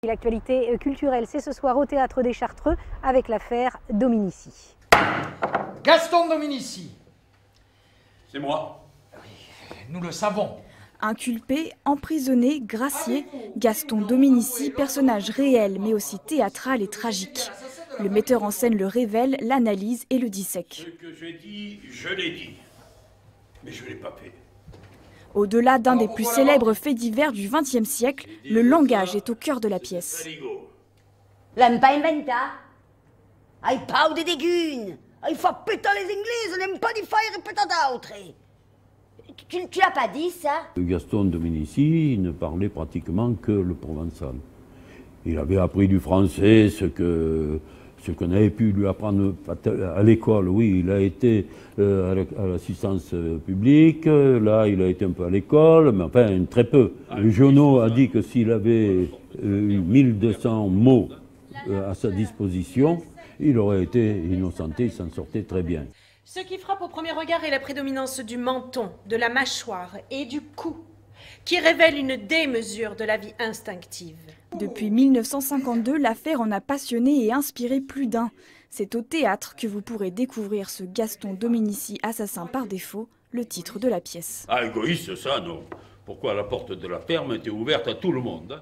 L'actualité culturelle, c'est ce soir au Théâtre des Chartreux avec l'affaire Dominici. Gaston Dominici. C'est moi. Oui, nous le savons. Inculpé, emprisonné, gracié, Gaston Dominici, personnage réel mais aussi théâtral et tragique. Le metteur en scène le révèle, l'analyse et le dissèque. Ce que j'ai dit, je l'ai dit. Mais je ne l'ai pas fait. Au-delà d'un des plus célèbres faits divers du XXe siècle, le langage est au cœur de la pièce. L'hem pas inventé. Ai pau de dégunes. Il faut péter les Anglais, on n'aime pas d'y faire et péter d'autres. Tu l'as pas dit, ça? Gaston Dominici ne parlait pratiquement que le provençal. Il avait appris du français, ce qu'on avait pu lui apprendre à l'école. Oui, il a été à l'assistance publique, là il a été un peu à l'école, mais enfin très peu. Le journaux a dit que s'il avait 1200 mots à sa disposition, il aurait été innocenté, il s'en sortait très bien. Ce qui frappe au premier regard est la prédominance du menton, de la mâchoire et du cou, qui révèle une démesure de la vie instinctive. Depuis 1952, l'affaire en a passionné et inspiré plus d'un. C'est au théâtre que vous pourrez découvrir ce Gaston Dominici, assassin par défaut, le titre de la pièce. Ah, égoïste ça, non. Pourquoi la porte de la ferme était ouverte à tout le monde, hein?